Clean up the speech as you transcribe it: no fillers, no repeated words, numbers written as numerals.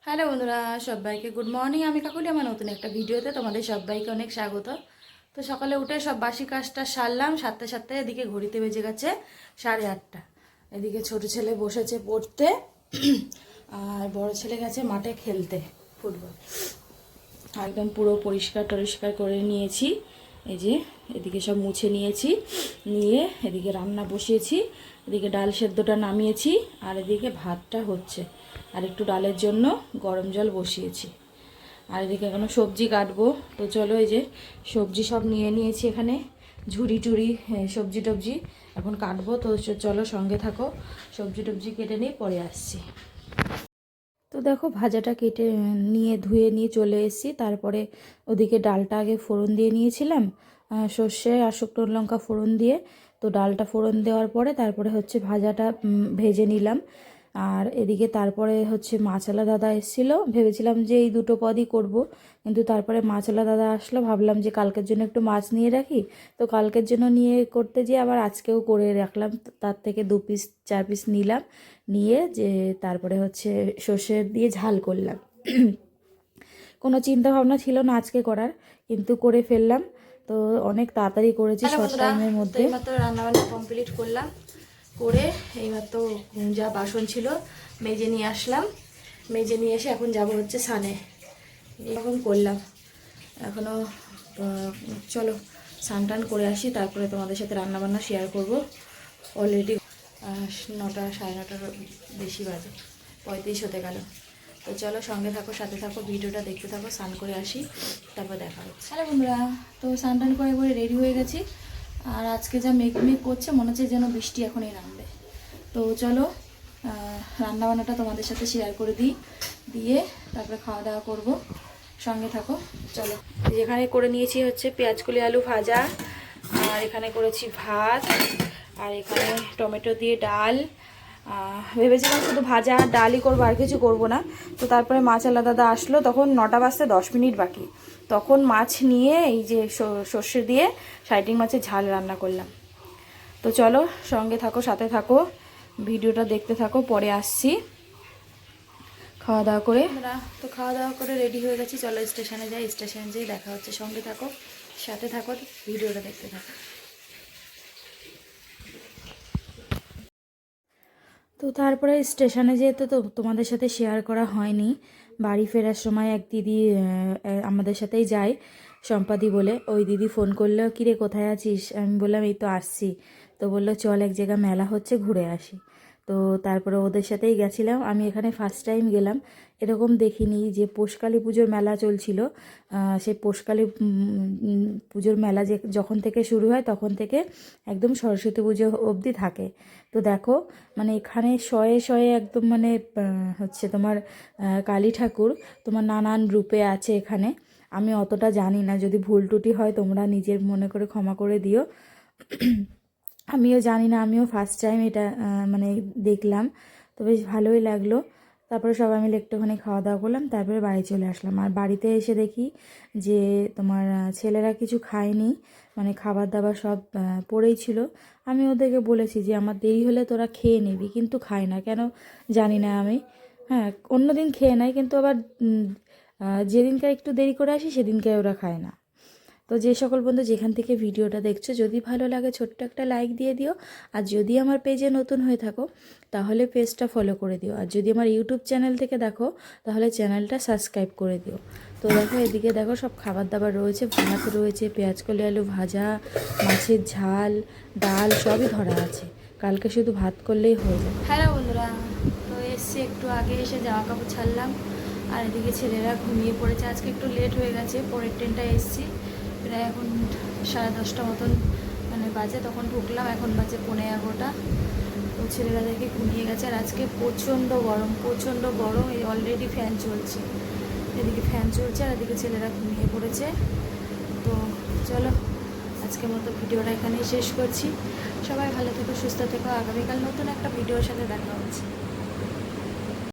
Hello বন্ধুরা, সবাইকে good morning. আমি কাকুলি, আমার নতুন একটা ভিডিওতে তোমাদের সবাইকে অনেক স্বাগত। তো সকালে উঠে সব বাসি কাজটা সারলাম, সারতে সারতে এদিকে ঘড়িতে বেজে গেছে 8:30। এদিকে ছোট ছেলে বসেছে পড়তে, আর বড় ছেলে গেছে মাঠে খেলতে ফুটবল। একদম পুরো পরিষ্কার টরিষ্কার করে নিয়েছি। এই যে এদিকে সব মুছে নিয়েছি, নিয়ে এদিকে রান্না বসিয়েছি। এদিকে ডাল সেদ্ধটা নামিয়েছি, আর এদিকে ভাতটা হচ্ছে, আর একটু ডালের জন্য গরম জল বসিয়েছি। আর এদিকে এখনো সবজি কাটবো। তো চলো, এই যে সবজি সব নিয়ে নিয়েছি এখানে, ঝুড়ি টুড়ি সবজি টবজি এখন কাটবো। তো চলো সঙ্গে থাকো, সবজি টবজি কেটে নিয়ে পরে আসছি। তো দেখো, ভাজাটা কেটে নিয়ে ধুয়ে নিয়ে চলে এসেছি। তারপরে ওদিকে ডালটা আগে ফোড়ন দিয়ে নিয়েছিলাম, সর্ষে আর শুকনো লঙ্কা ফোড়ন দিয়ে। তো ডালটা ফোড়ন দেওয়ার পরে তারপরে হচ্ছে ভাজাটা ভেজে নিলাম। আর এদিকে তারপরে হচ্ছে মাছওয়ালা দাদা এসেছিলো, ভেবেছিলাম যে এই দুটো পদই করব, কিন্তু তারপরে মাছওয়ালা দাদা আসলো, ভাবলাম যে কালকের জন্য একটু মাছ নিয়ে রাখি। তো কালকের জন্য নিয়ে করতে যেয়ে আবার আজকেও করে রাখলাম। তার থেকে 2 পিস 4 পিস নিলাম, নিয়ে যে তারপরে হচ্ছে সর্ষে দিয়ে ঝাল করলাম। কোনো চিন্তা ভাবনা ছিল না আজকে করার, কিন্তু করে ফেললাম। তো অনেক তাড়াতাড়ি করেছি, শর্ট টাইমের মধ্যে। এইমাত্র রান্নাবান্না কমপ্লিট করলাম, করে এইমাত্র যা বাসন ছিল মেজে নিয়ে আসলাম। মেজে নিয়ে এসে এখন যাব হচ্ছে সানে, এরকম করলাম। এখনও চলো স্নান টান করে আসি, তারপরে তোমাদের সাথে রান্নাবান্না শেয়ার করব। অলরেডি 9টা 9:30 বেশি বাজে, 35 হতে গেল। তো চলো সঙ্গে থাকো, সাথে থাকো, ভিডিওটা দেখতে থাকো। স্নান করে আসি, তারপর দেখা হচ্ছে। হ্যালো বন্ধুরা, তো স্নান টান করে করে রেডি হয়ে গেছি। আর আজকে যা মেঘ মেঘ করছে, মনে হচ্ছে যেন বৃষ্টি এখনই নামবে। তো চলো রান্নাবান্নাটা তোমাদের সাথে শেয়ার করে দিই, দিয়ে তারপরে খাওয়া দাওয়া করবো। সঙ্গে থাকো চলো। যেখানে করে নিয়েছি হচ্ছে পেঁয়াজকলি আলু ভাজা, আর এখানে করেছি ভাত, আর এখানে টমেটো দিয়ে ডাল। ভেবেছিলাম শুধু ভাজা আর ডালই করবো, আর কিছু করবো না। তো তারপরে মাছওয়ালা দাদা আসলো, তখন 9টা বাজতে 10 মিনিট বাকি। তখন মাছ নিয়ে এই যে সর্ষে দিয়ে সাইটিং মাছের ঝাল রান্না করলাম। তো চলো সঙ্গে থাকো, সাথে থাকো, ভিডিওটা দেখতে থাকো, পরে আসছি খাওয়া দাওয়া করে। আমরা তো খাওয়া দাওয়া করে রেডি হয়ে গেছি, চলো স্টেশনে যাই। স্টেশনে যেয়ে দেখা হচ্ছে, সঙ্গে থাকো, সাথে থাকো, ভিডিওটা দেখতে থাকো। তো তারপরে স্টেশনে যেতে তো তোমাদের সাথে শেয়ার করা হয়নি। বাড়ি ফেরার সময় এক দিদি আমাদের সাথেই যায়, সম্পাদি বলে। ওই দিদি ফোন করলো, কিরে কোথায় আছিস? আমি বললাম এই তো আসছি। তো বললো চল এক জায়গা মেলা হচ্ছে, ঘুরে আসি। তো তারপরে ওদের সাথেই গেছিলাম। আমি এখানে ফার্স্ট টাইম গেলাম, এরকম দেখিনি যে পোষকালী পুজোর মেলা চলছিল। সেই পোষকালী পুজোর মেলা যে যখন থেকে শুরু হয় তখন থেকে একদম সরস্বতী পুজো অবধি থাকে। তো দেখো, মানে এখানে শয়ে শয়ে একদম মানে হচ্ছে তোমার কালী ঠাকুর তোমার নানান রূপে আছে এখানে। আমি অতটা জানি না, যদি ভুল টুটি হয় তোমরা নিজের মনে করে ক্ষমা করে দিও। আমিও জানি না, আমিও ফার্স্ট টাইম এটা মানে দেখলাম। তো বেশ ভালোই লাগলো। তারপরে সবাই মিলে একটুখানি খাওয়া দাওয়া করলাম, তারপরে বাড়ি চলে আসলাম। আর বাড়িতে এসে দেখি যে তোমার ছেলেরা কিছু খায়নি, মানে খাবার দাবার সব পড়েই ছিল। আমি ওদেরকে বলেছি যে আমার দেরি হলে তোরা খেয়ে নিবি, কিন্তু খায় না কেন জানি না আমি। হ্যাঁ, অন্য দিন খেয়ে নেয়, কিন্তু আবার যেদিনকে একটু দেরি করে আসি সেদিনকে ওরা খায় না। তো যে সকল বন্ধু যেখান থেকে ভিডিওটা দেখছো, যদি ভালো লাগে ছোট্ট একটা লাইক দিয়ে দিও। আর যদি আমার পেজে নতুন হয়ে থাকো তাহলে পেজটা ফলো করে দিও। আর যদি আমার ইউটিউব চ্যানেল থেকে দেখো তাহলে চ্যানেলটা সাবস্ক্রাইব করে দিও। তো দেখো এদিকে দেখো সব খাবার দাবার রয়েছে, ভাত রয়েছে, পেঁয়াজকলি আলু ভাজা, মাছের ঝাল, ডাল সবই ধরা আছে। কালকে শুধু ভাত করলেই হয়ে যাবে। হ্যালো বন্ধুরা, তো এসছি একটু আগে, এসে জামা কাপড় ছাড়লাম। আর এদিকে ছেলেরা ঘুমিয়ে পড়েছে, আজকে একটু লেট হয়ে গেছে, পরের ট্রেনটায় এসছি। প্রায় এখন 10:30 মতন মানে বাজে, তখন ঢুকলাম, এখন বাজে 11:15। তো ছেলেরা দেখে ঘুমিয়ে গেছে। আর আজকে প্রচণ্ড গরম, প্রচণ্ড গরম। এই অলরেডি ফ্যান চলছে, এদিকে ফ্যান চলছে, আর এদিকে ছেলেরা ঘুমিয়ে পড়েছে। তো চলো আজকের মতো ভিডিওটা এখানেই শেষ করছি। সবাই ভালো থেকো, সুস্থ থেকো। আগামীকাল নতুন একটা ভিডিওর সাথে দেখা হচ্ছে।